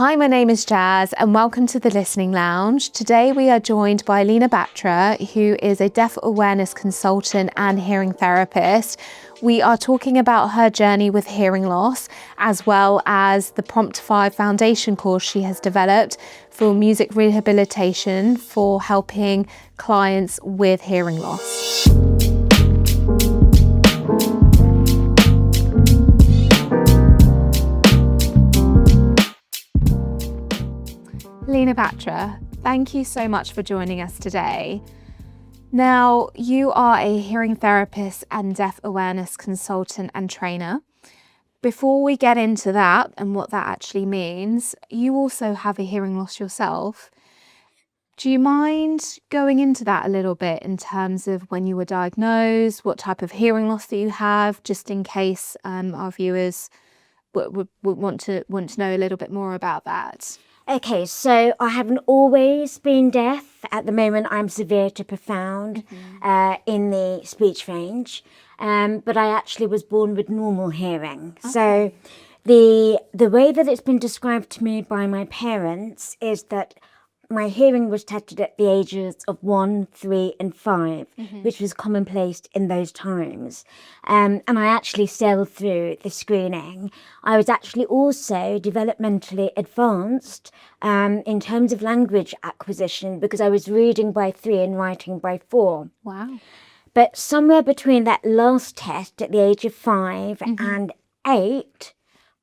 Hi, my name is Jazz and welcome to the Listening Lounge. Today we are joined by Lena Batra, who is a deaf awareness consultant and hearing therapist. We are talking about her journey with hearing loss, as well as the Prompt 5 foundation course she has developed for music rehabilitation for helping clients with hearing loss. Lena Batra, thank you so much for joining us today. Now, you are a hearing therapist and deaf awareness consultant and trainer. Before we get into that and what that actually means, you also have a hearing loss yourself. Do you mind going into that a little bit in terms of when you were diagnosed, what type of hearing loss that you have, just in case our viewers would want to know a little bit more about that? Okay, so I haven't always been deaf. At the moment, I'm severe to profound in the speech range, but I actually was born with normal hearing. Okay. So the way that it's been described to me by my parents is that my hearing was tested at the ages of 1, 3 and 5, which was commonplace in those times. And I actually sailed through the screening. I was actually also developmentally advanced in terms of language acquisition because I was reading by 3 and writing by 4. Wow. But somewhere between that last test at the age of 5 and 8,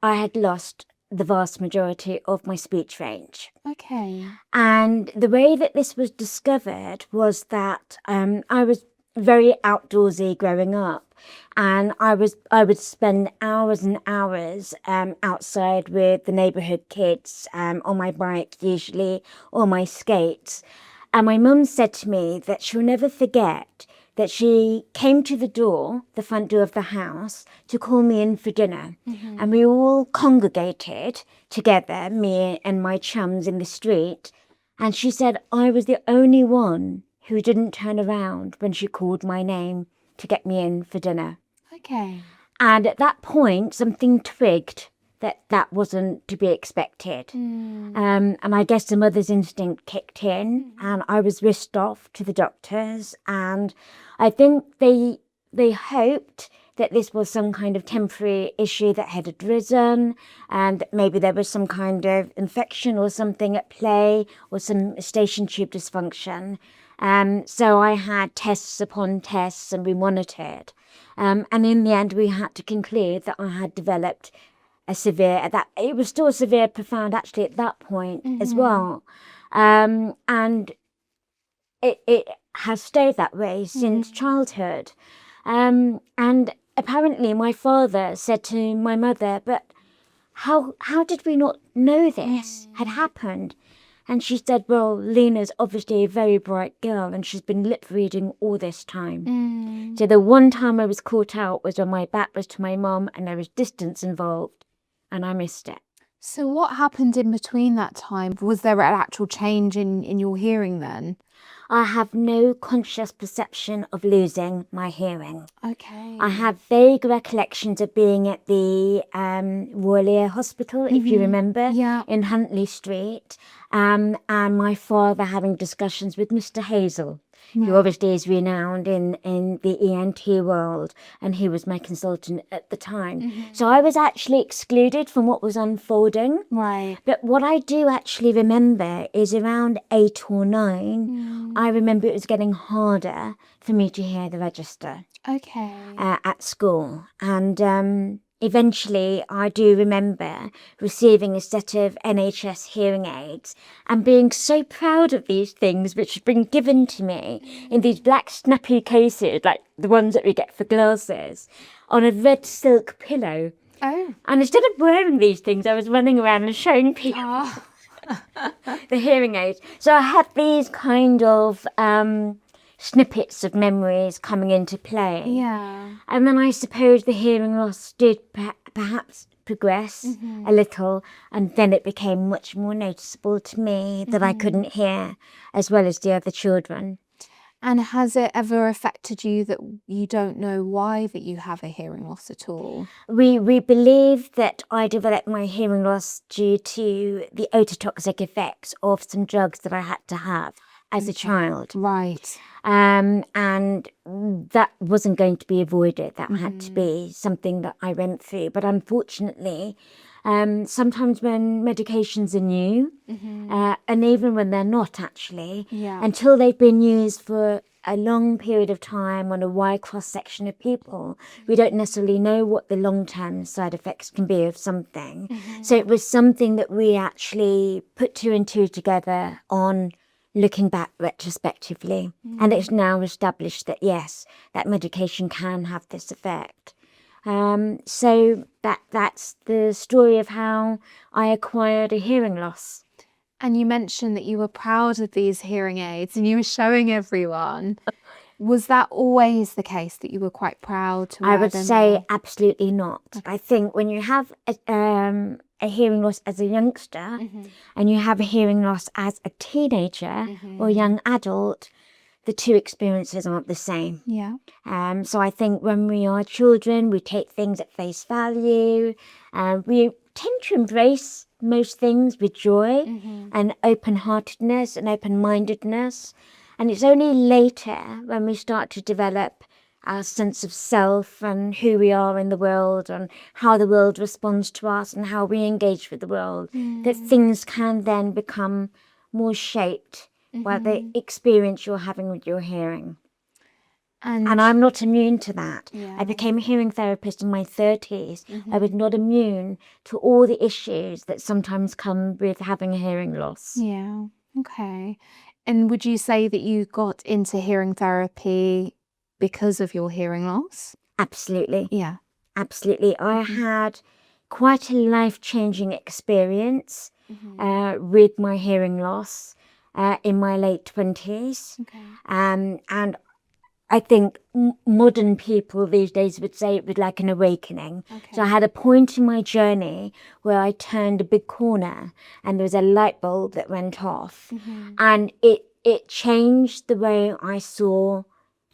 I had lost the vast majority of my speech range. Okay. And the way that this was discovered was that I was very outdoorsy growing up, and I would spend hours and hours outside with the neighborhood kids on my bike usually, or my skates. And my mum said to me that she'll never forget that she came to the front door of the house, to call me in for dinner. And we all congregated together, me and my chums in the street. And she said I was the only one who didn't turn around when she called my name to get me in for dinner. Okay. And at that point, something twigged that wasn't to be expected. And I guess the mother's instinct kicked in, and I was whisked off to the doctors. And I think they hoped that this was some kind of temporary issue that had arisen, and that maybe there was some kind of infection or something at play, or some station tube dysfunction. So I had tests upon tests, and we monitored. And in the end, we had to conclude that I had developed it was still severe profound actually at that point as well. And it has stayed that way since childhood. And apparently my father said to my mother, but how did we not know this had happened? And she said, well, Lena's obviously a very bright girl and she's been lip reading all this time. So the one time I was caught out was when my back was to my mum and there was distance involved, and I missed it. So what happened in between that time? Was there an actual change in your hearing then? I have no conscious perception of losing my hearing. Okay. I have vague recollections of being at the Royal Ear Hospital, if you remember, in Huntley Street, and my father having discussions with Mr. Hazel, who obviously is renowned in the ENT world, and he was my consultant at the time. So I was actually excluded from what was unfolding. Right. But what I do actually remember is around 8 or 9, I remember it was getting harder for me to hear the register. Okay. At school. And eventually I do remember receiving a set of NHS hearing aids and being so proud of these things, which had been given to me in these black snappy cases, like the ones that we get for glasses, on a red silk pillow. Oh. And instead of wearing these things, I was running around and showing people the hearing aids. So I had these kind of snippets of memories coming into play. Yeah. And then I suppose the hearing loss did perhaps progress a little, and then it became much more noticeable to me that I couldn't hear as well as the other children. And has it ever affected you that you don't know why that you have a hearing loss at all? We believe that I developed my hearing loss due to the ototoxic effects of some drugs that I had to have as a child. Right. And that wasn't going to be avoided. That had to be something that I went through. But unfortunately, sometimes when medications are new, and even when they're not actually, until they've been used for a long period of time on a wide cross-section of people, we don't necessarily know what the long-term side effects can be of something. So it was something that we actually put two and two together on looking back retrospectively. And it's now established that, yes, that medication can have this effect. So that's the story of how I acquired a hearing loss. And you mentioned that you were proud of these hearing aids and you were showing everyone. Was that always the case, that you were quite proud to wear I would them? say absolutely not. I think when you have a hearing loss as a youngster and you have a hearing loss as a teenager or young adult, the two experiences aren't the same. Yeah. So I think when we are children, we take things at face value. We tend to embrace most things with joy and open-heartedness and open-mindedness. And it's only later when we start to develop our sense of self and who we are in the world and how the world responds to us and how we engage with the world that things can then become more shaped by the experience you're having with your hearing. And I'm not immune to that. I became a hearing therapist in my 30s. I was not immune to all the issues that sometimes come with having a hearing loss. Yeah. Okay. And would you say that you got into hearing therapy because of your hearing loss? Absolutely. Yeah. Absolutely. I had quite a life-changing experience with my hearing loss in my late 20s. Okay. And I think modern people these days would say it was like an awakening. So I had a point in my journey where I turned a big corner and there was a light bulb that went off. And it changed the way I saw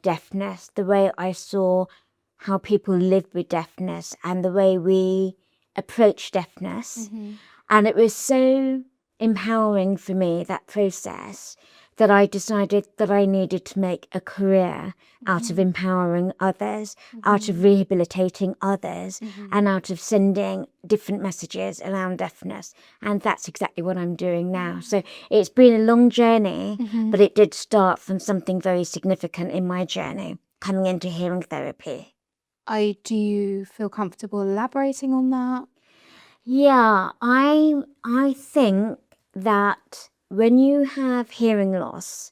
deafness, the way I saw how people lived with deafness and the way we approach deafness. And it was so empowering for me, that process, that I decided that I needed to make a career out of empowering others, out of rehabilitating others, and out of sending different messages around deafness. And that's exactly what I'm doing now. So it's been a long journey, but it did start from something very significant in my journey, coming into hearing therapy. Do you feel comfortable elaborating on that? Yeah, I think that when you have hearing loss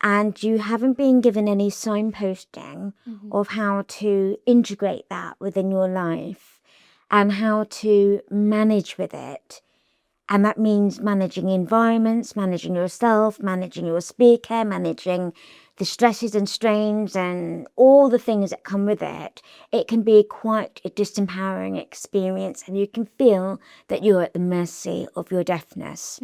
and you haven't been given any signposting of how to integrate that within your life and how to manage with it, and that means managing environments, managing yourself, managing your speaker, managing the stresses and strains and all the things that come with it. It can be quite a disempowering experience and you can feel that you're at the mercy of your deafness.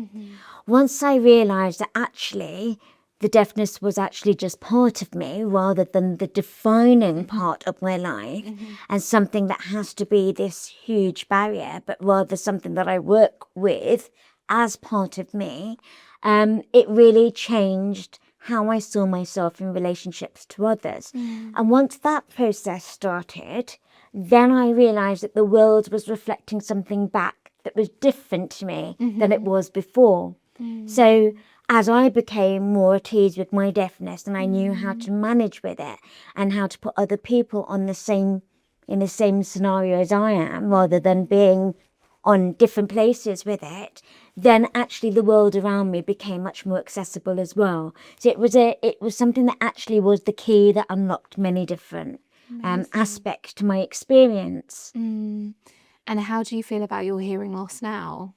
Once I realised that actually the deafness was actually just part of me rather than the defining part of my life and something that has to be this huge barrier, but rather something that I work with as part of me, it really changed how I saw myself in relationships to others. And once that process started, then I realised that the world was reflecting something back that was different to me than it was before. So as I became more at ease with my deafness and I knew how to manage with it and how to put other people on in the same scenario as I am, rather than being on different places with it, then actually the world around me became much more accessible as well. So it was something that actually was the key that unlocked many different aspects to my experience. And how do you feel about your hearing loss now?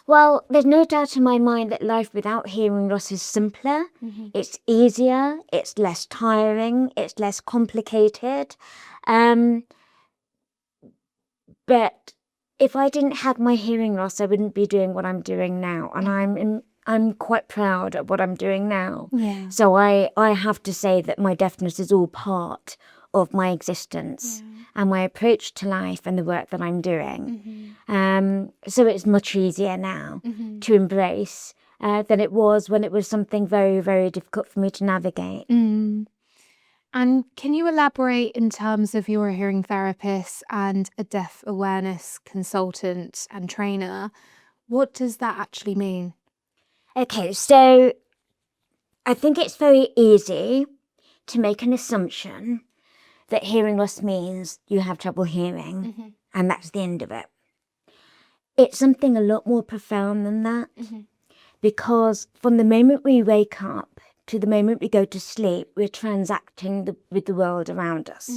Well, there's no doubt in my mind that life without hearing loss is simpler. It's easier, it's less tiring, it's less complicated. But if I didn't have my hearing loss, I wouldn't be doing what I'm doing now. And I'm I'm quite proud of what I'm doing now. Yeah. So I have to say that my deafness is all part of my existence and my approach to life and the work that I'm doing. So it's much easier now to embrace than it was when it was something very, very difficult for me to navigate. And can you elaborate in terms of you're a hearing therapist and a deaf awareness consultant and trainer? What does that actually mean? Okay, so I think it's very easy to make an assumption that hearing loss means you have trouble hearing and that's the end of it. It's something a lot more profound than that, because from the moment we wake up to the moment we go to sleep, we're transacting with the world around us.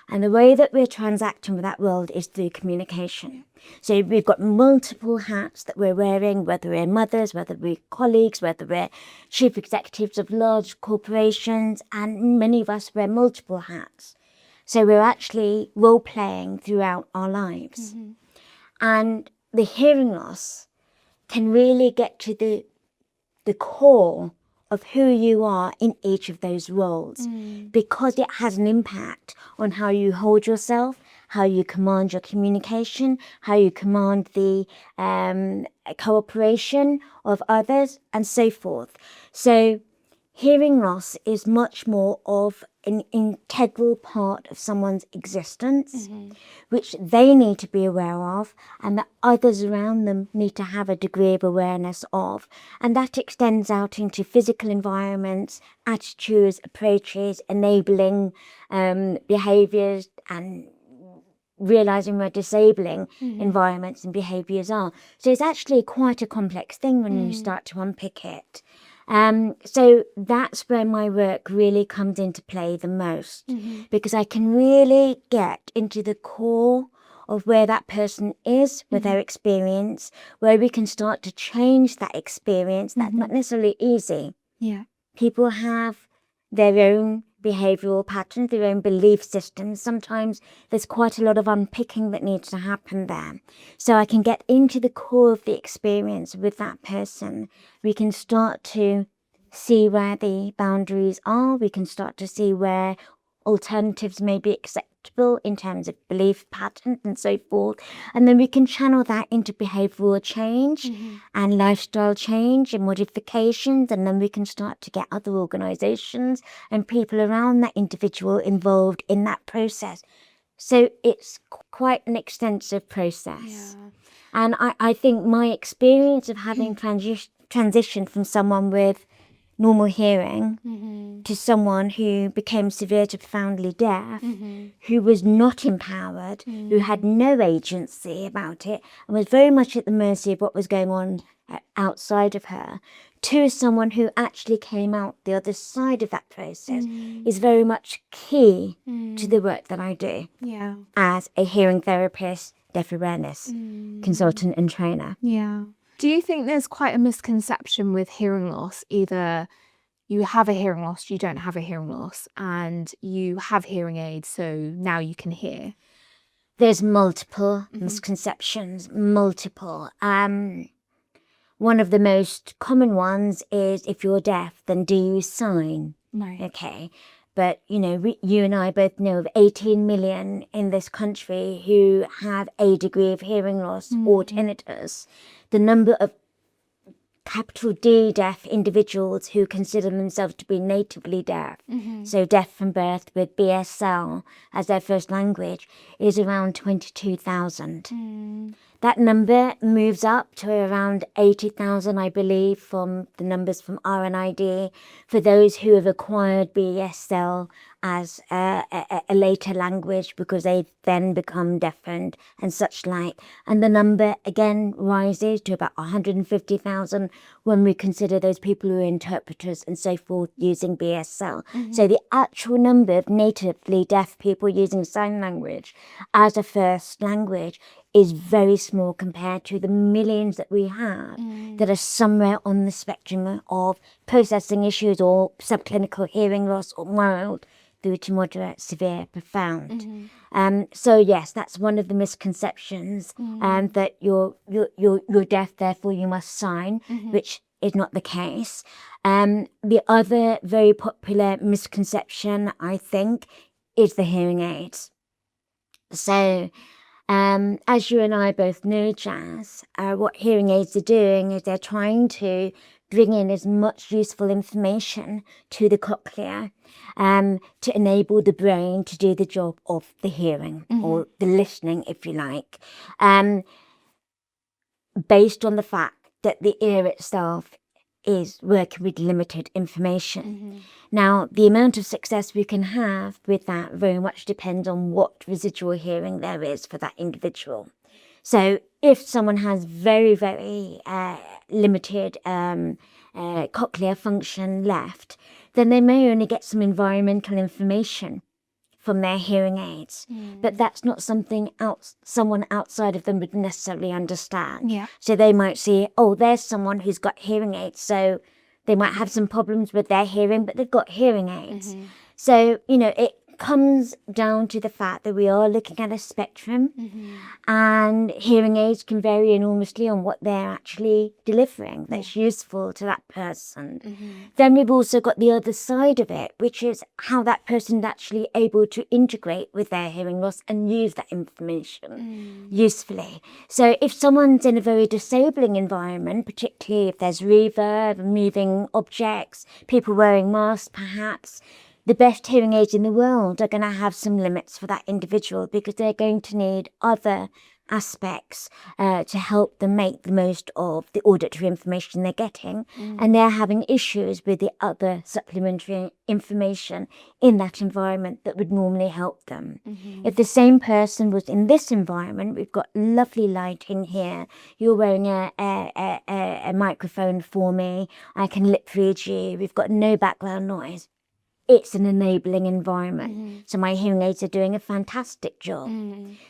And the way that we're transacting with that world is through communication. So we've got multiple hats that we're wearing, whether we're mothers, whether we're colleagues, whether we're chief executives of large corporations, and many of us wear multiple hats. So we're actually role-playing throughout our lives. And the hearing loss can really get to the core of who you are in each of those roles, because it has an impact on how you hold yourself, how you command your communication, how you command the cooperation of others, and so forth. So hearing loss is much more of an integral part of someone's existence, which they need to be aware of, and that others around them need to have a degree of awareness of. And that extends out into physical environments, attitudes, approaches, enabling behaviours, and realising where disabling environments and behaviours are. So it's actually quite a complex thing when you start to unpick it. So that's where my work really comes into play the most, because I can really get into the core of where that person is with their experience, where we can start to change that experience. That's not necessarily easy. Yeah. People have their own behavioural patterns, their own belief systems. Sometimes there's quite a lot of unpicking that needs to happen there. So I can get into the core of the experience with that person. We can start to see where the boundaries are. We can start to see where alternatives may be acceptable in terms of belief patterns and so forth. And then we can channel that into behavioural change and lifestyle change and modifications. And then we can start to get other organisations and people around that individual involved in that process. So it's quite an extensive process. Yeah. And I think my experience of having transitioned from someone with normal hearing to someone who became severe to profoundly deaf, who was not empowered, who had no agency about it, and was very much at the mercy of what was going on outside of her, to someone who actually came out the other side of that process, is very much key to the work that I do as a hearing therapist, deaf awareness consultant and trainer. Yeah. Do you think there's quite a misconception with hearing loss? Either you have a hearing loss, you don't have a hearing loss, and you have hearing aids, so now you can hear. There's multiple misconceptions, multiple. One of the most common ones is, if you're deaf, then do you sign? Right. Okay. But, you know, you and I both know of 18 million in this country who have a degree of hearing loss or tinnitus. The number of capital D deaf individuals who consider themselves to be natively deaf, so deaf from birth with BSL as their first language, is around 22,000. That number moves up to around 80,000, I believe, from the numbers from RNID, for those who have acquired BSL as a later language, because they then become deafened and such like. And the number again rises to about 150,000 when we consider those people who are interpreters and so forth using BSL. So the actual number of natively deaf people using sign language as a first language is very small compared to the millions that we have that are somewhere on the spectrum of processing issues or subclinical hearing loss or mild through to moderate, severe, profound. So yes, that's one of the misconceptions, that you're deaf, therefore you must sign, which is not the case. The other very popular misconception, I think, is the hearing aids. So, as you and I both know, Jazz, what hearing aids are doing is they're trying to bring in as much useful information to the cochlea to enable the brain to do the job of the hearing or the listening, if you like, based on the fact that the ear itself is working with limited information. Now, the amount of success we can have with that very much depends on what residual hearing there is for that individual. So if someone has very, very limited cochlear function left, then they may only get some environmental information from their hearing aids. But that's not something someone outside of them would necessarily understand. Yeah. So they might see, oh, there's someone who's got hearing aids, so they might have some problems with their hearing, but they've got hearing aids. So, it comes down to the fact that we are looking at a spectrum, and hearing aids can vary enormously on what they're actually delivering that's useful to that person. Then we've also got the other side of it, which is how that person's actually able to integrate with their hearing loss and use that information usefully. So if someone's in a very disabling environment, particularly if there's reverb, moving objects, people wearing masks perhaps, the best hearing aids in the world are going to have some limits for that individual because they're going to need other aspects to help them make the most of the auditory information they're getting, and they're having issues with the other supplementary information in that environment that would normally help them. If the same person was in this environment, we've got lovely lighting here, you're wearing a microphone for me, I can lip read you, we've got no background noise. It's an enabling environment. So my hearing aids are doing a fantastic job.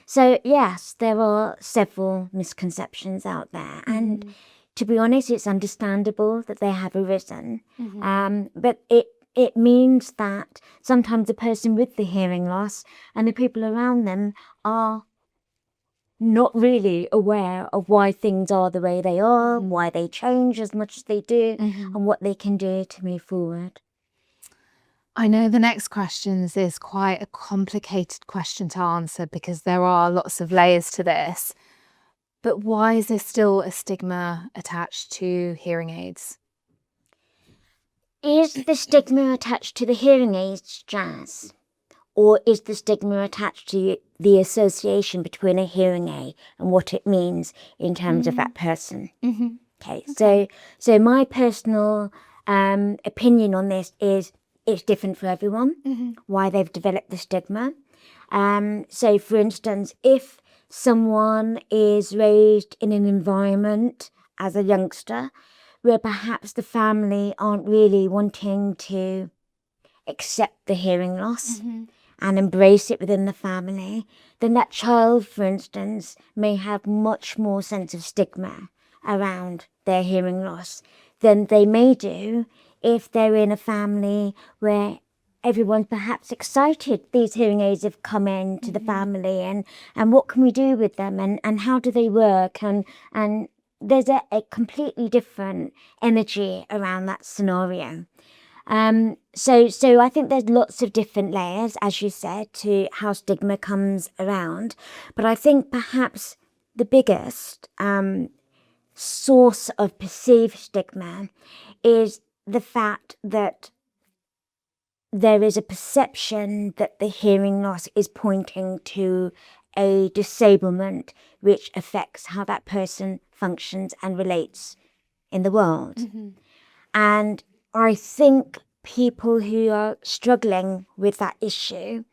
So yes, there are several misconceptions out there. And to be honest, it's understandable that they have arisen. But it means that sometimes the person with the hearing loss and the people around them are not really aware of why things are the way they are, why they change as much as they do, and what they can do to move forward. I know the next questions is quite a complicated question to answer because there are lots of layers to this. But why is there still a stigma attached to hearing aids? Is the stigma attached to the hearing aids, Jazz? Or is the stigma attached to the association between a hearing aid and what it means in terms of that person? Okay, so my personal opinion on this is it's different for everyone, why they've developed the stigma. So, for instance, if someone is raised in an environment as a youngster where perhaps the family aren't really wanting to accept the hearing loss and embrace it within the family, then that child, for instance, may have much more sense of stigma around their hearing loss than they may do if they're in a family where everyone's perhaps excited these hearing aids have come into the family and what can we do with them and how do they work and there's a completely different energy around that scenario. So I think there's lots of different layers, as you said, to how stigma comes around. But I think perhaps the biggest source of perceived stigma is the fact that there is a perception that the hearing loss is pointing to a disablement which affects how that person functions and relates in the world. And I think people who are struggling with that issue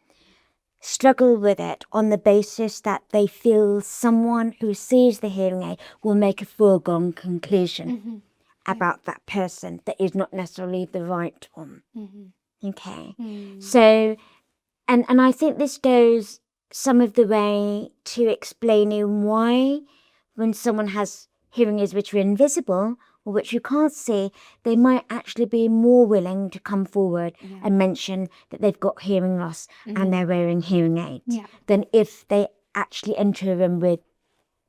struggle with it on the basis that they feel someone who sees the hearing aid will make a foregone conclusion about that person that is not necessarily the right one. Okay. So, and I think this goes some of the way to explaining why when someone has hearing aids which are invisible or which you can't see, they might actually be more willing to come forward and mention that they've got hearing loss and they're wearing hearing aids than if they actually enter a room with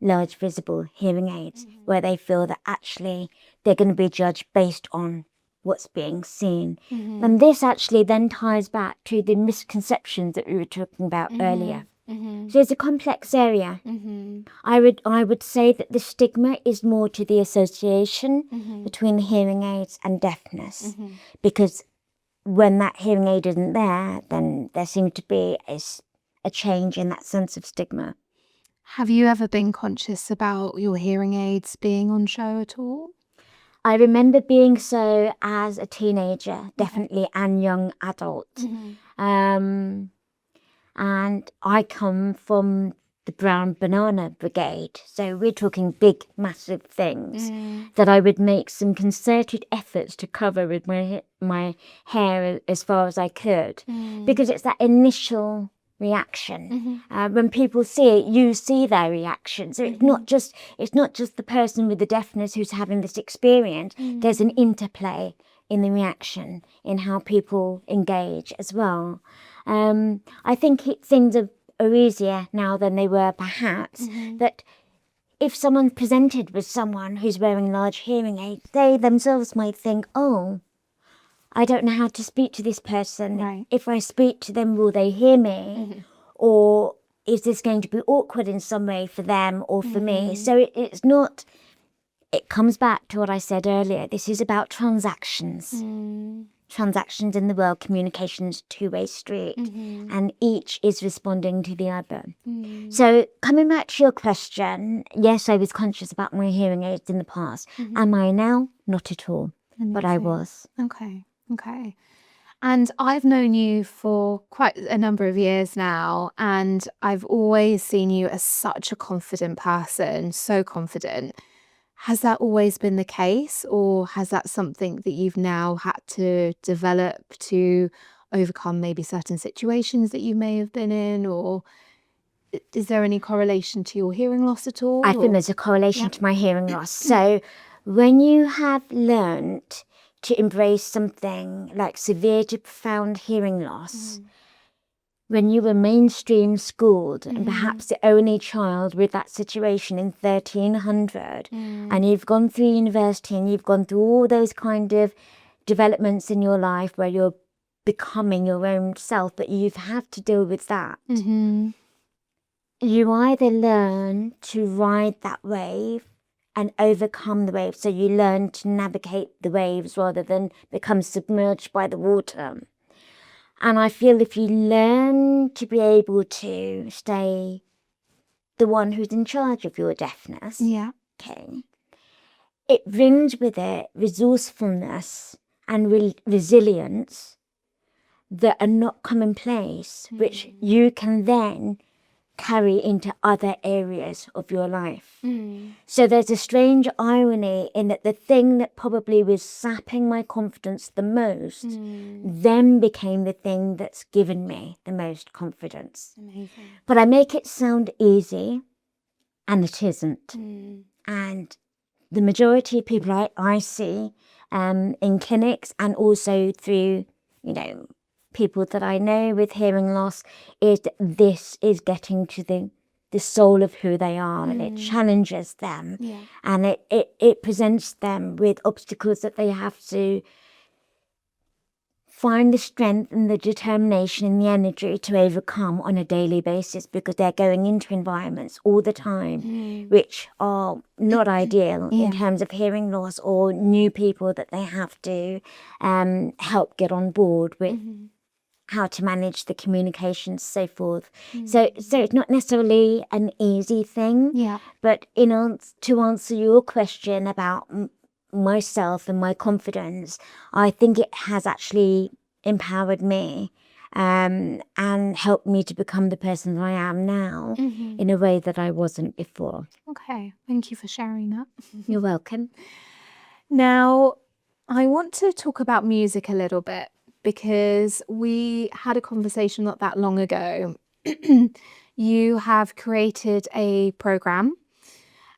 large visible hearing aids, where they feel that actually they're going to be judged based on what's being seen. And this actually then ties back to the misconceptions that we were talking about earlier. So it's a complex area. I would say that the stigma is more to the association between hearing aids and deafness, because when that hearing aid isn't there, then there seems to be a change in that sense of stigma. Have you ever been conscious about your hearing aids being on show at all? I remember being so as a teenager, definitely, and young adult. And I come from the brown banana brigade, so we're talking big, massive things that I would make some concerted efforts to cover with my hair as far as I could, because it's that initial reaction. When people see it, you see their reaction. So it's not just the person with the deafness who's having this experience. There's an interplay in the reaction, in how people engage as well. I think things are easier now than they were perhaps, that if someone presented with someone who's wearing large hearing aids, they themselves might think, oh, I don't know how to speak to this person. Right. If I speak to them, will they hear me? Or is this going to be awkward in some way for them or for me? So it's not, it comes back to what I said earlier. This is about transactions. Transactions in the world, communication's two-way street, and each is responding to the other. So coming back to your question, yes, I was conscious about my hearing aids in the past. Am I now? Not at all, but I was. Okay. And I've known you for quite a number of years now, and I've always seen you as such a confident person, so confident. Has that always been the case, or has that something that you've now had to develop to overcome maybe certain situations that you may have been in, or is there any correlation to your hearing loss at all? I think there's a correlation to my hearing loss. So when you have learnt to embrace something like severe to profound hearing loss, when you were mainstream schooled and perhaps the only child with that situation in 1300, and you've gone through university and you've gone through all those kind of developments in your life where you're becoming your own self, but you've had to deal with that. You either learn to ride that wave and overcome the wave, so you learn to navigate the waves rather than become submerged by the water. And I feel if you learn to be able to stay the one who's in charge of your deafness, okay, it brings with it resourcefulness and resilience that are not commonplace, which you can then carry into other areas of your life. So there's a strange irony in that the thing that probably was sapping my confidence the most then became the thing that's given me the most confidence. Amazing. But I make it sound easy, and it isn't. And the majority of people I see in clinics and also through, people that I know with hearing loss, is that this is getting to the soul of who they are, and it challenges them, and it presents them with obstacles that they have to find the strength and the determination and the energy to overcome on a daily basis, because they're going into environments all the time which are not ideal in terms of hearing loss, or new people that they have to help get on board with how to manage the communications, so forth. So it's not necessarily an easy thing, but to answer your question about myself and my confidence, I think it has actually empowered me and helped me to become the person that I am now in a way that I wasn't before. Okay, thank you for sharing that. You're welcome. Now, I want to talk about music a little bit, because we had a conversation not that long ago. You have created a program,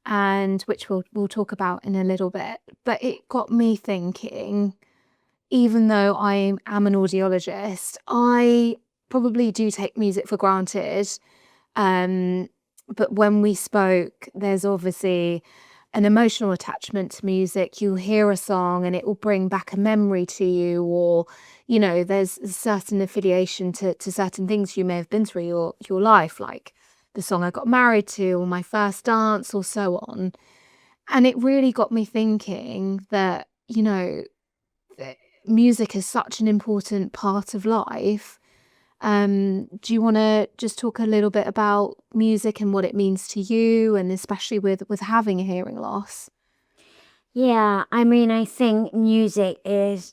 and which we'll talk about in a little bit, but it got me thinking, even though I am an audiologist, I probably do take music for granted. But when we spoke, there's obviously an emotional attachment to music. You'll hear a song and it will bring back a memory to you, or, you know, there's a certain affiliation to certain things you may have been through your life, like the song I got married to, or my first dance, or so on. And it really got me thinking that, you know, that music is such an important part of life. Do you want to just talk a little bit about music and what it means to you, and especially with having a hearing loss? Yeah, I mean, I think music is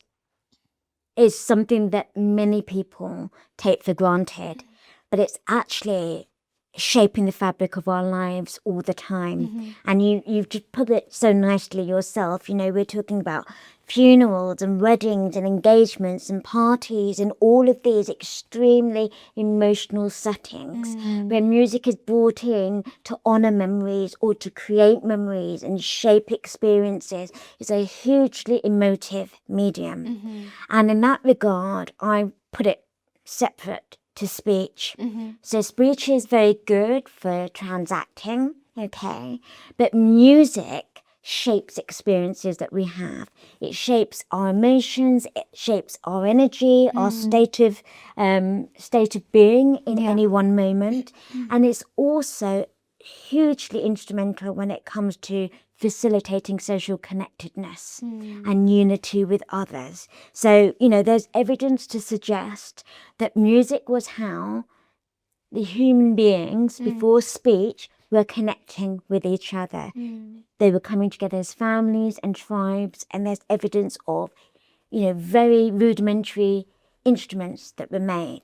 something that many people take for granted, but it's actually shaping the fabric of our lives all the time. And you've just put it so nicely yourself. You know, we're talking about funerals and weddings and engagements and parties and all of these extremely emotional settings where music is brought in to honor memories or to create memories and shape experiences. Is a hugely emotive medium. And in that regard, I put it separate to speech. So speech is very good for transacting, okay, but music shapes experiences that we have. It shapes our emotions, it shapes our energy, our state of being in any one moment. And it's also hugely instrumental when it comes to facilitating social connectedness and unity with others. So, you know, there's evidence to suggest that music was how the human beings before speech were connecting with each other. They were coming together as families and tribes, and there's evidence of, you know, very rudimentary instruments that were made.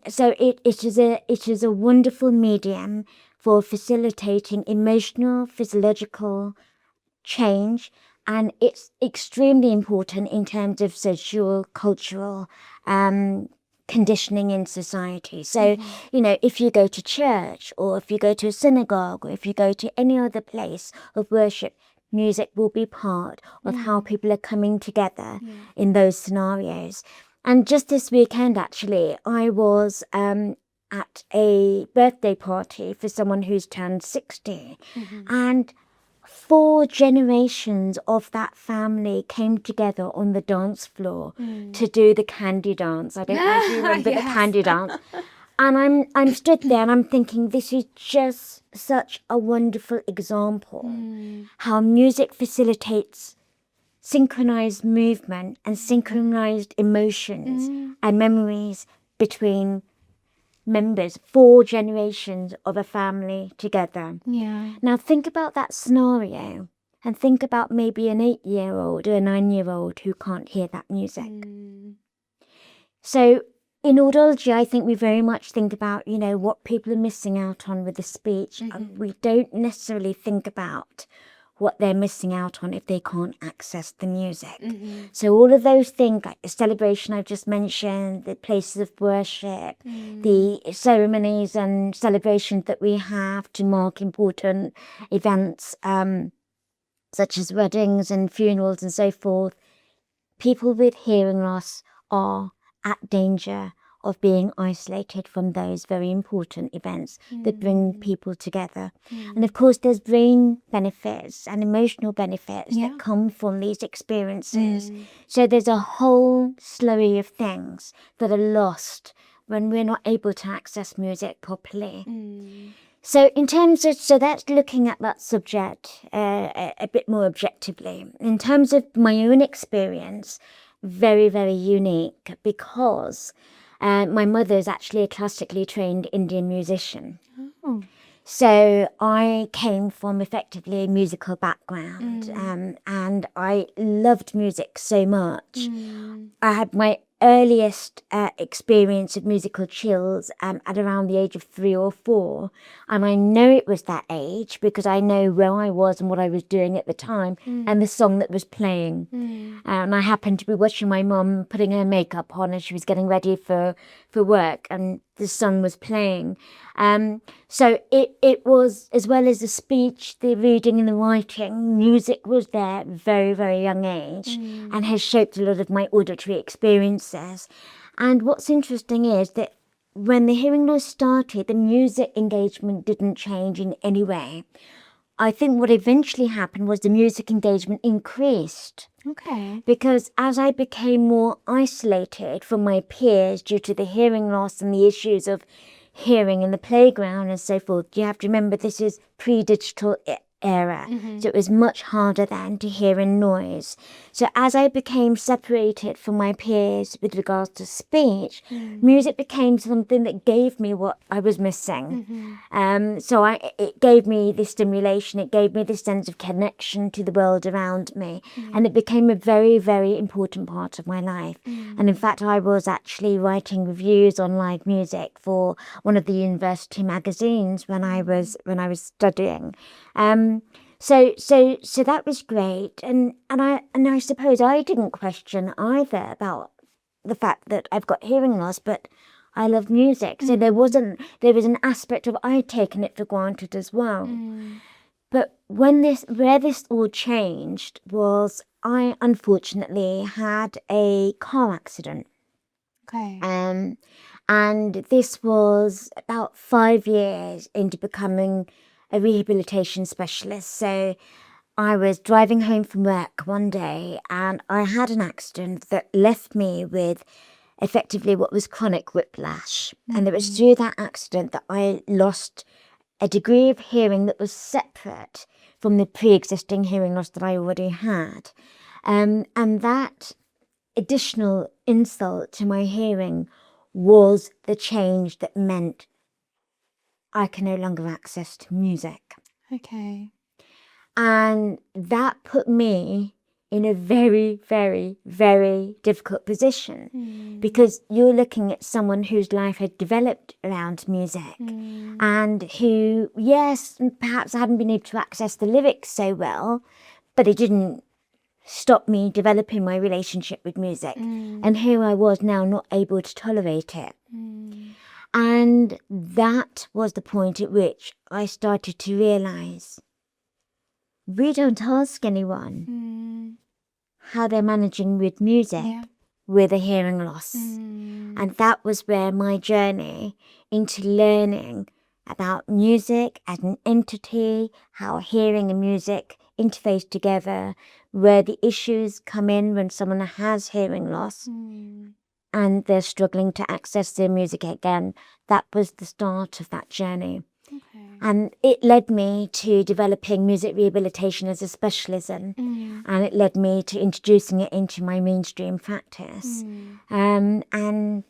So it is a wonderful medium for facilitating emotional, physiological change, and it's extremely important in terms of social, cultural conditioning in society. So, you know, if you go to church, or if you go to a synagogue, or if you go to any other place of worship, music will be part of how people are coming together in those scenarios. And just this weekend, actually, I was at a birthday party for someone who's turned 60. And 4 generations of that family came together on the dance floor to do the candy dance. I don't know if you remember the candy dance. And I'm stood there and I'm thinking, this is just such a wonderful example how music facilitates synchronized movement and synchronized emotions and memories between members, 4 generations of a family together. Now think about that scenario and think about maybe an 8-year-old or a 9-year-old who can't hear that music. So in audiology, I think we very much think about, you know, what people are missing out on with the speech. And we don't necessarily think about what they're missing out on if they can't access the music. So all of those things, like the celebration I've just mentioned, the places of worship, the ceremonies and celebrations that we have to mark important events, such as weddings and funerals and so forth, people with hearing loss are at danger of being isolated from those very important events that bring people together. And of course, there's brain benefits and emotional benefits that come from these experiences. So there's a whole slurry of things that are lost when we're not able to access music properly. So in terms of, so that's looking at that subject a bit more objectively. In terms of my own experience, very, very unique, because my mother is actually a classically trained Indian musician. So I came from effectively a musical background, and I loved music so much. I had my earliest experience of musical chills at around the age of 3 or 4, and I know it was that age because I know where I was and what I was doing at the time and the song that was playing. And I happened to be watching my mum putting her makeup on as she was getting ready for work, and the song was playing. So it was, as well as the speech, the reading and the writing, music was there at a very, very young age and has shaped a lot of my auditory experiences. And what's interesting is that when the hearing loss started, the music engagement didn't change in any way. I think what eventually happened was the music engagement increased. Okay. Because as I became more isolated from my peers due to the hearing loss and the issues of hearing in the playground and so forth, you have to remember this is pre-digital era. So it was much harder then to hear in noise. So as I became separated from my peers with regards to speech, music became something that gave me what I was missing. It gave me this stimulation, it gave me this sense of connection to the world around me, and it became a very, very important part of my life. And in fact, I was actually writing reviews on live music for one of the university magazines when I was studying. So that was great, and I suppose I didn't question either about the fact that I've got hearing loss, but I love music. So there was an aspect of I'd taken it for granted as well. But where this all changed was I unfortunately had a car accident. Okay. And this was about 5 years into becoming a rehabilitation specialist. So I was driving home from work one day and I had an accident that left me with effectively what was chronic whiplash. And it was through that accident that I lost a degree of hearing that was separate from the pre-existing hearing loss that I already had. And that additional insult to my hearing was the change that meant I can no longer access to music. Okay. And that put me in a very, very, very difficult position because you're looking at someone whose life had developed around music and who, yes, perhaps I hadn't been able to access the lyrics so well, but it didn't stop me developing my relationship with music. And here I was now not able to tolerate it. And that was the point at which I started to realise we don't ask anyone how they're managing with music with a hearing loss. And that was where my journey into learning about music as an entity, how hearing and music interface together, where the issues come in when someone has hearing loss and they're struggling to access their music again. That was the start of that journey. Okay. And it led me to developing music rehabilitation as a specialism, and it led me to introducing it into my mainstream practice. And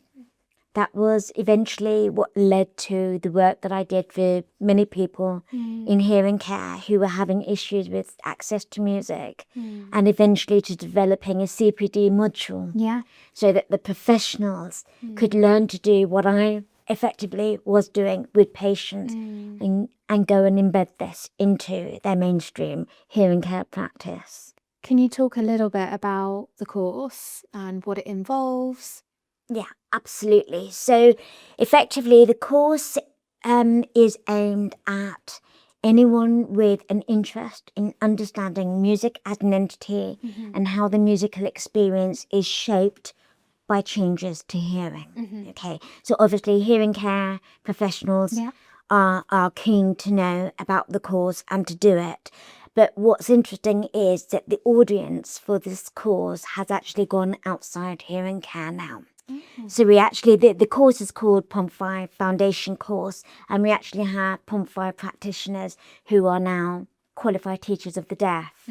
that was eventually what led to the work that I did for many people in hearing care who were having issues with access to music, and eventually to developing a CPD module so that the professionals could learn to do what I effectively was doing with patients and go and embed this into their mainstream hearing care practice. Can you talk a little bit about the course and what it involves? Yeah, absolutely. So effectively the course is aimed at anyone with an interest in understanding music as an entity and how the musical experience is shaped by changes to hearing. Okay, so obviously hearing care professionals are keen to know about the course and to do it. But what's interesting is that the audience for this course has actually gone outside hearing care now. So we actually, the course is called POM5 Foundation Course, and we actually have POM5 practitioners who are now qualified teachers of the deaf.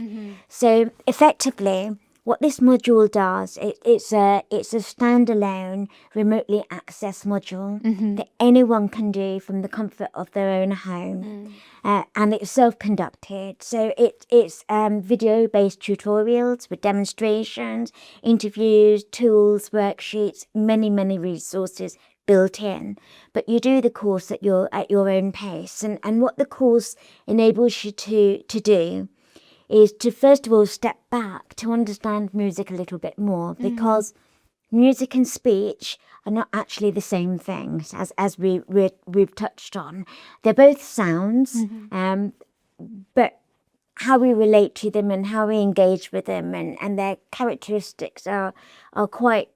So effectively, what this module does, it's a standalone, remotely accessed module that anyone can do from the comfort of their own home, and it's self-conducted. So it's video-based tutorials with demonstrations, interviews, tools, worksheets, many resources built in. But you do the course at your own pace, and what the course enables you to do is to first of all step back to understand music a little bit more, because music and speech are not actually the same things as we've touched on. They're both sounds, but how we relate to them and how we engage with them and their characteristics are quite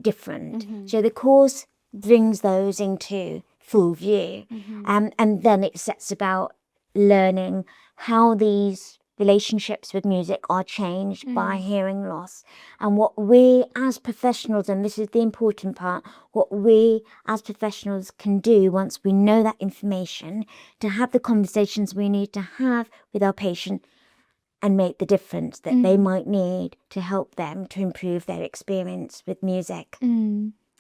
different. So the course brings those into full view. And then it sets about learning how these relationships with music are changed by hearing loss, and what we as professionals, and this is the important part, what we as professionals can do once we know that information to have the conversations we need to have with our patient and make the difference that they might need to help them to improve their experience with music.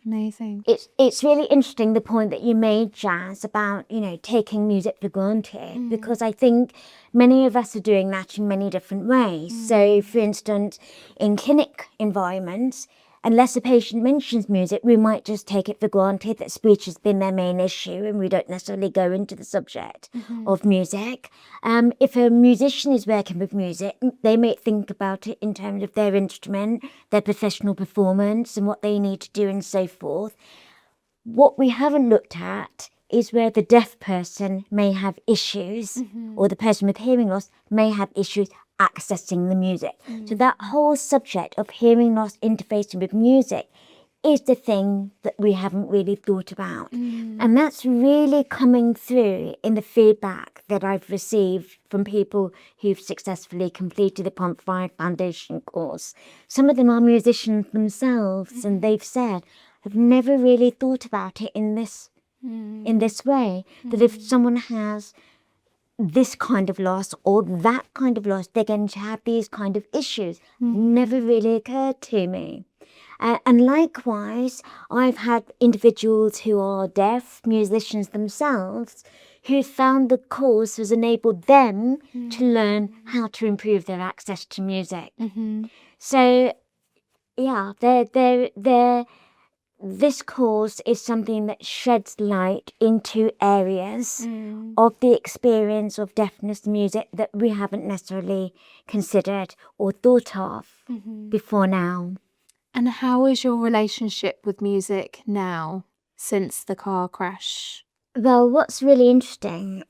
Amazing. It's really interesting the point that you made, Jazz, about, taking music for granted, because I think many of us are doing that in many different ways. So, for instance, in clinic environments, unless a patient mentions music, we might just take it for granted that speech has been their main issue and we don't necessarily go into the subject of music. If a musician is working with music, they may think about it in terms of their instrument, their professional performance and what they need to do and so forth. What we haven't looked at is where the deaf person may have issues or the person with hearing loss may have issues accessing the music. So that whole subject of hearing loss interfacing with music is the thing that we haven't really thought about. And that's really coming through in the feedback that I've received from people who've successfully completed the Pump 5 Foundation course. Some of them are musicians themselves, and they've said, I've never really thought about it in this way, that if someone has this kind of loss or that kind of loss, they're going to have these kind of issues. Never really occurred to me. And likewise, I've had individuals who are deaf, musicians themselves, who found the course has enabled them to learn how to improve their access to music. So, yeah, this course is something that sheds light into areas of the experience of deafness music that we haven't necessarily considered or thought of before now. And how is your relationship with music now since the car crash? Well, what's really interesting,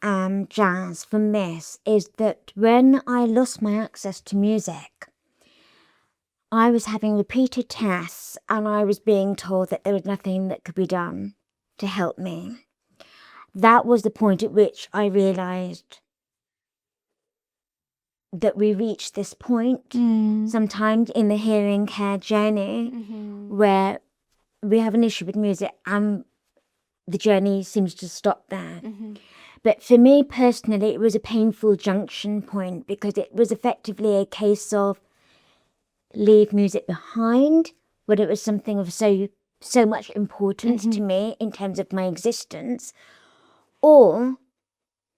Jazz, from this is that when I lost my access to music, I was having repeated tests and I was being told that there was nothing that could be done to help me. That was the point at which I realised that we reached this point sometimes in the hearing care journey where we have an issue with music and the journey seems to stop there. But for me personally, it was a painful junction point because it was effectively a case of leave music behind when it was something of so much importance to me in terms of my existence, or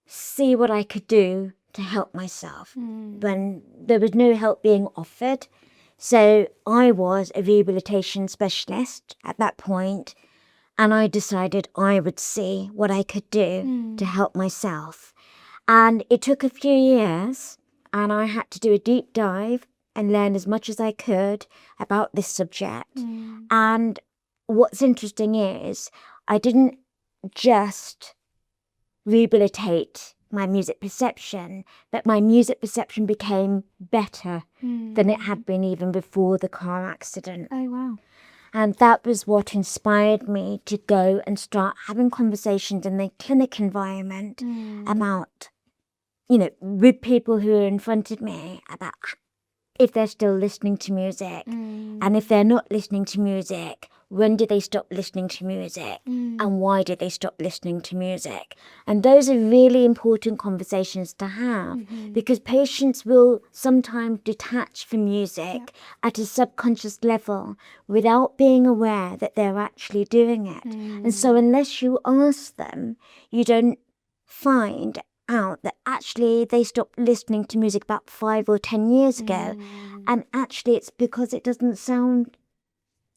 see what I could do to help myself when there was no help being offered. So I was a rehabilitation specialist at that point, and I decided I would see what I could do to help myself. And it took a few years, and I had to do a deep dive and learn as much as I could about this subject. And what's interesting is I didn't just rehabilitate my music perception, but my music perception became better than it had been even before the car accident. Oh, wow. And that was what inspired me to go and start having conversations in the clinic environment about, with people who are in front of me about if they're still listening to music. And if they're not listening to music, when did they stop listening to music? And why did they stop listening to music? And those are really important conversations to have because patients will sometimes detach from music at a subconscious level without being aware that they're actually doing it. And so unless you ask them, you don't find out that actually they stopped listening to music about 5 or 10 years ago, and actually it's because it doesn't sound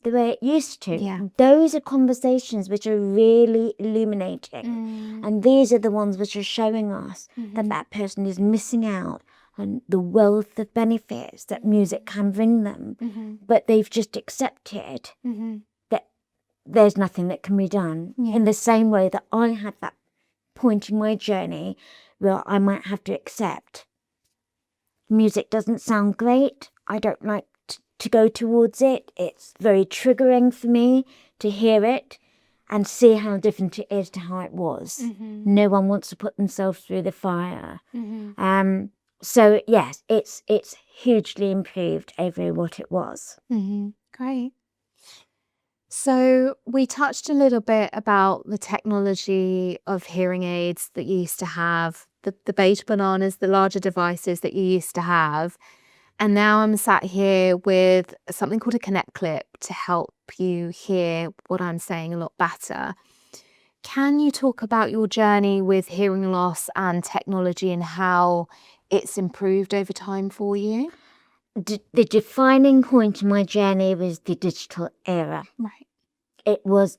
the way it used to. Those are conversations which are really illuminating, and these are the ones which are showing us that that person is missing out on the wealth of benefits that music can bring them, but they've just accepted that there's nothing that can be done. In the same way that I had that point in my journey where I might have to accept music doesn't sound great, I don't like to go towards it, it's very triggering for me to hear it, and see how different it is to how it was. No one wants to put themselves through the fire. So yes, it's hugely improved over what it was. Great. So we touched a little bit about the technology of hearing aids that you used to have, the beta bananas, the larger devices that you used to have. And now I'm sat here with something called a Connect clip to help you hear what I'm saying a lot better. Can you talk about your journey with hearing loss and technology and how it's improved over time for you? The defining point in my journey was the digital era. Right. It was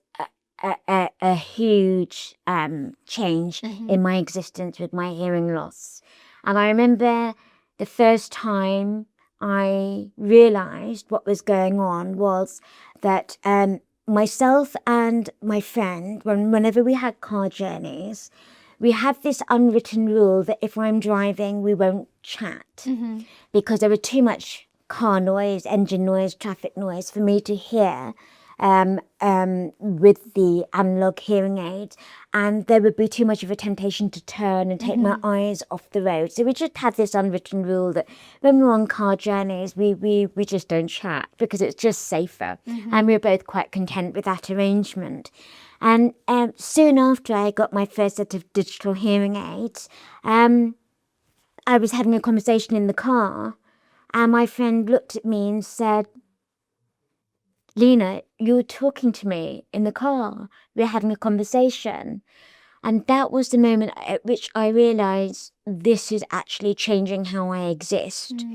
a huge change in my existence with my hearing loss. And I remember the first time I realised what was going on was that myself and my friend, whenever we had car journeys, we had this unwritten rule that if I'm driving, we won't chat because there was too much car noise, engine noise, traffic noise for me to hear with the analog hearing aids, and there would be too much of a temptation to turn and take my eyes off the road. So we just had this unwritten rule that when we're on car journeys, we just don't chat because it's just safer. And we were both quite content with that arrangement. And soon after I got my first set of digital hearing aids, I was having a conversation in the car, and my friend looked at me and said, "Lena, you were talking to me in the car. We were having a conversation." And that was the moment at which I realised this is actually changing how I exist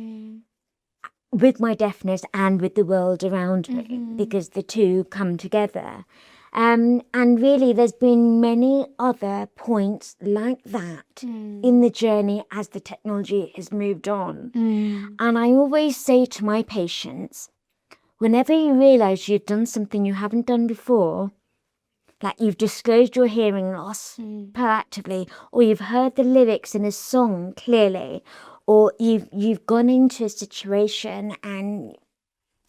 with my deafness and with the world around me, because the two come together. And really, there's been many other points like that in the journey as the technology has moved on. And I always say to my patients, whenever you realise you've done something you haven't done before, like you've disclosed your hearing loss proactively, or you've heard the lyrics in a song clearly, or you've gone into a situation and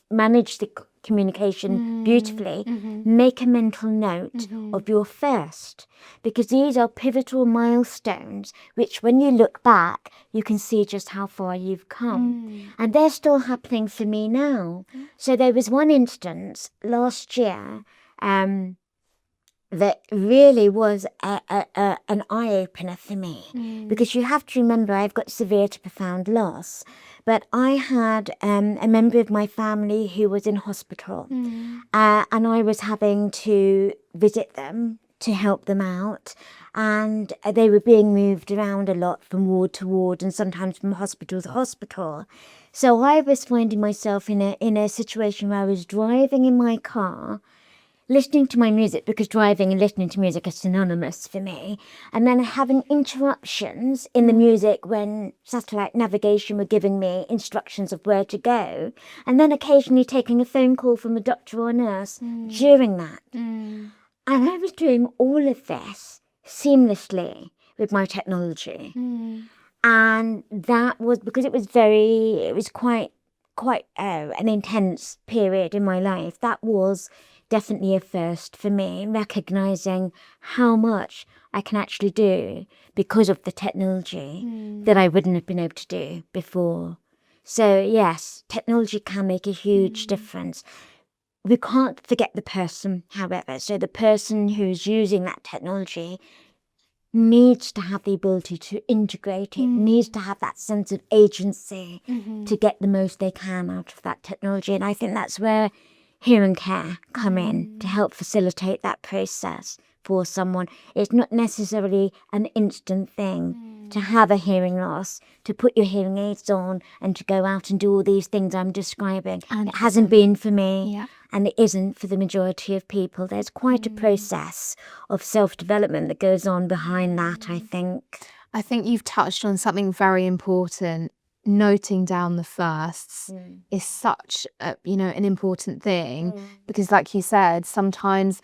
managed the communication beautifully, make a mental note of your first, because these are pivotal milestones which when you look back you can see just how far you've come. And they're still happening for me now. So there was one instance last year that really was an eye-opener for me, because you have to remember I've got severe to profound loss, but I had a member of my family who was in hospital, and I was having to visit them to help them out, and they were being moved around a lot from ward to ward and sometimes from hospital to hospital. So I was finding myself in a situation where I was driving in my car, listening to my music, because driving and listening to music are synonymous for me, and then having interruptions in the music when satellite navigation were giving me instructions of where to go, and then occasionally taking a phone call from a doctor or nurse during that. And I was doing all of this seamlessly with my technology. And that was because it was quite an intense period in my life. That was definitely a first for me, recognizing how much I can actually do because of the technology that I wouldn't have been able to do before. So yes, technology can make a huge difference. We can't forget the person, however. So the person who's using that technology needs to have the ability to integrate it, needs to have that sense of agency to get the most they can out of that technology. And I think that's where hearing care come in to help facilitate that process for someone. It's not necessarily an instant thing to have a hearing loss, to put your hearing aids on and to go out and do all these things I'm describing. And it hasn't been for me, and it isn't for the majority of people. There's quite a process of self-development that goes on behind that, I think. I think you've touched on something very important. Noting down the firsts is such an important thing, because like you said, sometimes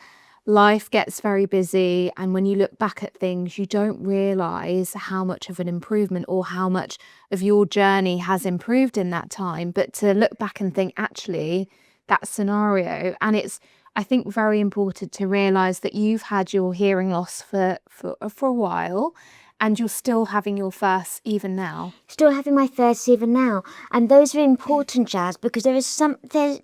life gets very busy, and when you look back at things you don't realize how much of an improvement or how much of your journey has improved in that time. But to look back and think, actually, that scenario, and I think very important to realise that you've had your hearing loss for a while, and you're still having your first even now. Still having my first even now. And those are important, Jazz, because there's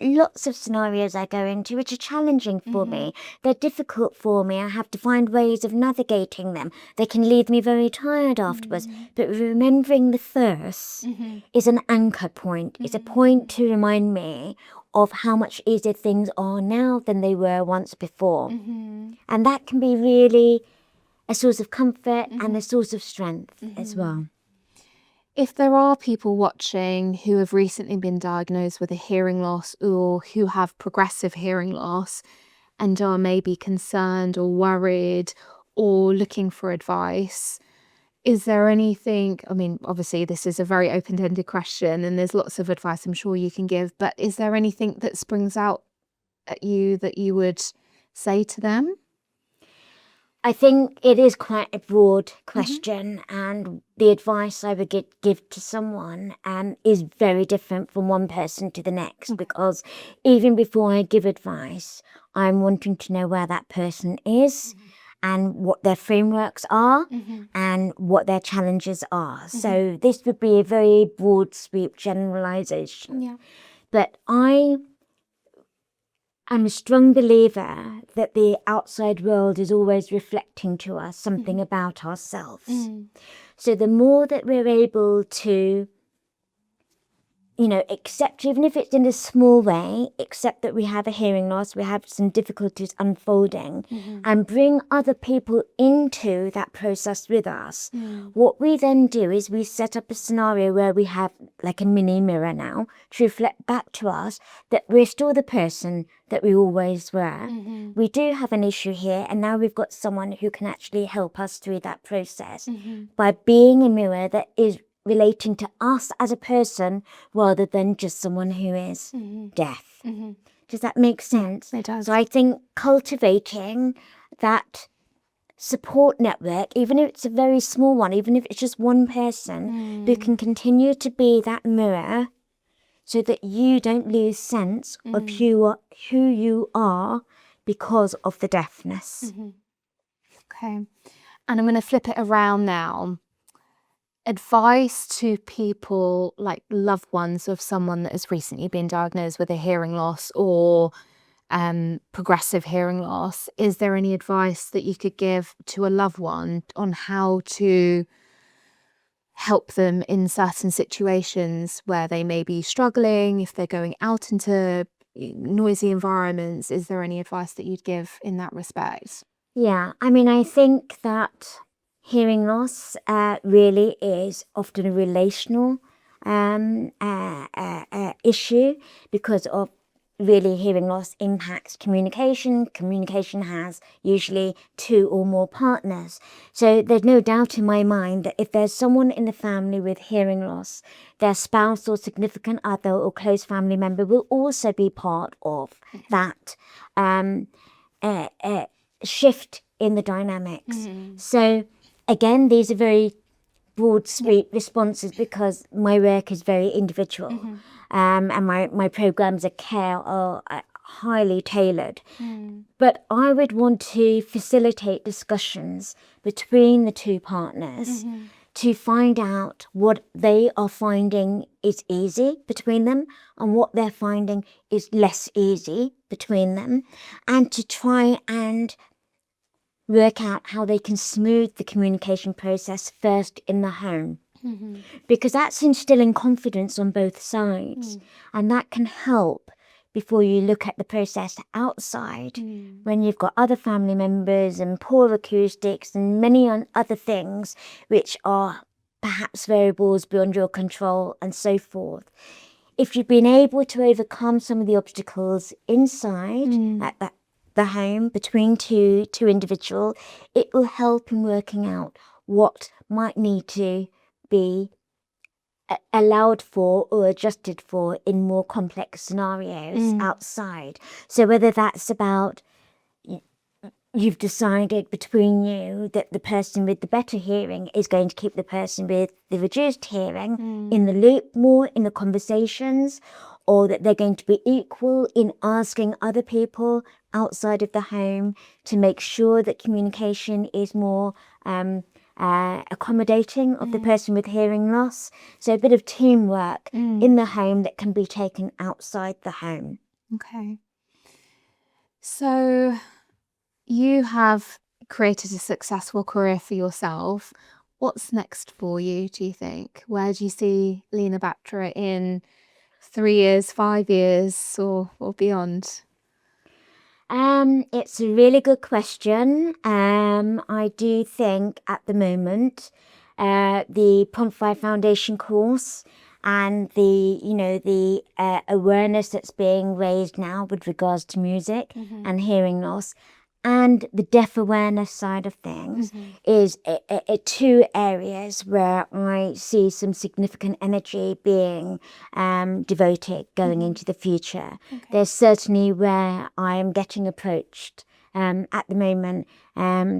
lots of scenarios I go into which are challenging for me. They're difficult for me. I have to find ways of navigating them. They can leave me very tired afterwards. But remembering the first is an anchor point. It's a point to remind me of how much easier things are now than they were once before. And that can be really a source of comfort and a source of strength as well. If there are people watching who have recently been diagnosed with a hearing loss or who have progressive hearing loss and are maybe concerned or worried or looking for advice, is there anything, I mean, obviously this is a very open-ended question and there's lots of advice I'm sure you can give, but is there anything that springs out at you that you would say to them? I think it is quite a broad question, and the advice I would give to someone is very different from one person to the next, because even before I give advice, I'm wanting to know where that person is and what their frameworks are and what their challenges are. So this would be a very broad sweep generalization. Yeah. But I'm a strong believer that the outside world is always reflecting to us something about ourselves. So the more that we're able to, accept, even if it's in a small way, accept that we have a hearing loss, we have some difficulties unfolding, and bring other people into that process with us. What we then do is we set up a scenario where we have like a mini mirror now to reflect back to us that we're still the person that we always were. We do have an issue here, and now we've got someone who can actually help us through that process by being a mirror that is relating to us as a person rather than just someone who is deaf. Does that make sense? It does. So I think cultivating that support network, even if it's a very small one, even if it's just one person who can continue to be that mirror so that you don't lose sense of who you are because of the deafness. Okay. And I'm going to flip it around now. Advice to people, like loved ones of someone that has recently been diagnosed with a hearing loss or progressive hearing loss. Is there any advice that you could give to a loved one on how to help them in certain situations where they may be struggling, if they're going out into noisy environments? Is there any advice that you'd give in that respect? Yeah, I mean, I think that hearing loss really is often a relational issue, because of really hearing loss impacts communication. Communication has usually 2 or more partners. So there's no doubt in my mind that if there's someone in the family with hearing loss, their spouse or significant other or close family member will also be part of that shift in the dynamics. So again, these are very broad sweep responses because my work is very individual, and my programs of care are highly tailored. But I would want to facilitate discussions between the 2 partners to find out what they are finding is easy between them and what they're finding is less easy between them, and to try and work out how they can smooth the communication process first in the home. Because that's instilling confidence on both sides, and that can help before you look at the process outside when you've got other family members and poor acoustics and many other things which are perhaps variables beyond your control and so forth. If you've been able to overcome some of the obstacles inside at the home between two individuals, it will help in working out what might need to be allowed for or adjusted for in more complex scenarios outside. So whether that's about you've decided between you that the person with the better hearing is going to keep the person with the reduced hearing in the loop more in the conversations, or that they're going to be equal in asking other people outside of the home to make sure that communication is more accommodating of the person with hearing loss. So a bit of teamwork in the home that can be taken outside the home. Okay. So you have created a successful career for yourself. What's next for you, do you think? Where do you see Lena Batra in 3 years, 5 years, or beyond? It's a really good question. I do think at the moment, the Pond5 Foundation course and the awareness that's being raised now with regards to music and hearing loss, and the deaf awareness side of things is two areas where I see some significant energy being devoted going into the future. Okay. There's certainly where I am getting approached at the moment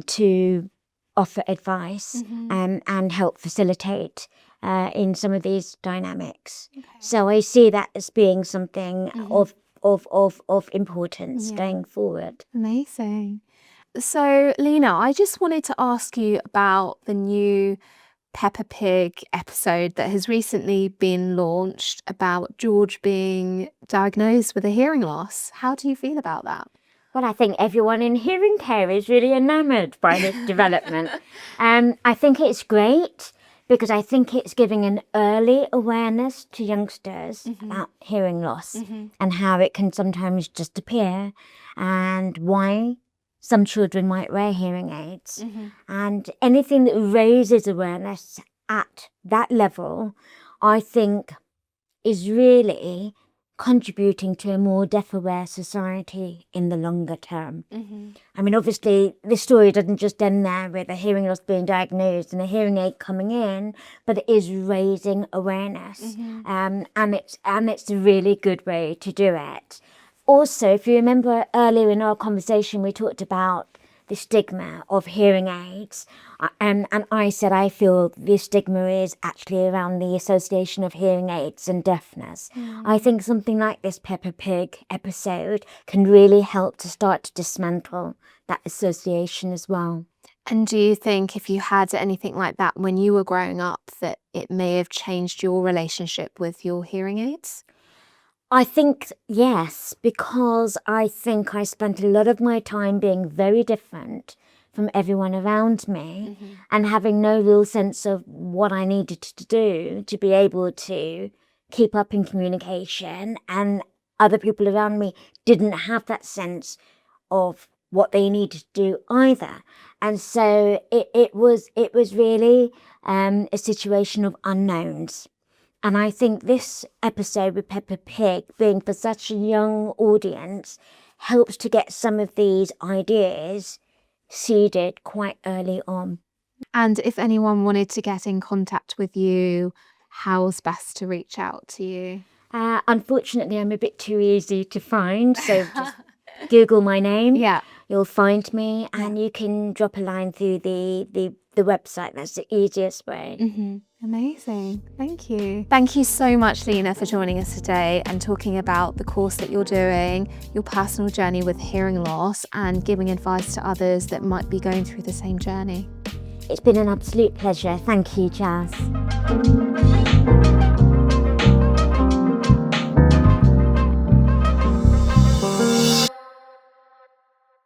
to offer advice and help facilitate in some of these dynamics. Okay. So I see that as being something of importance going forward. Amazing. So, Lena, I just wanted to ask you about the new Peppa Pig episode that has recently been launched about George being diagnosed with a hearing loss. How do you feel about that? Well, I think everyone in hearing care is really enamoured by this development. I think it's great because I think it's giving an early awareness to youngsters about hearing loss and how it can sometimes just appear and why some children might wear hearing aids. And anything that raises awareness at that level, I think, is really contributing to a more deaf-aware society in the longer term. I mean, obviously, this story doesn't just end there with a hearing loss being diagnosed and a hearing aid coming in, but it is raising awareness, and it's a really good way to do it. Also, if you remember earlier in our conversation, we talked about the stigma of hearing aids, and I said I feel the stigma is actually around the association of hearing aids and deafness. I think something like this Peppa Pig episode can really help to start to dismantle that association as well. And do you think if you had anything like that when you were growing up, that it may have changed your relationship with your hearing aids? I think yes, because I think I spent a lot of my time being very different from everyone around me and having no real sense of what I needed to do to be able to keep up in communication, and other people around me didn't have that sense of what they needed to do either. And so it was really a situation of unknowns. And I think this episode with Peppa Pig, being for such a young audience, helps to get some of these ideas seeded quite early on. And if anyone wanted to get in contact with you, how's best to reach out to you? Unfortunately, I'm a bit too easy to find, so just Google my name. Yeah. You'll find me, and you can drop a line through the website. That's the easiest way. Amazing. Thank you. Thank you so much, Lena, for joining us today and talking about the course that you're doing, your personal journey with hearing loss, and giving advice to others that might be going through the same journey. It's been an absolute pleasure. Thank you, Jazz.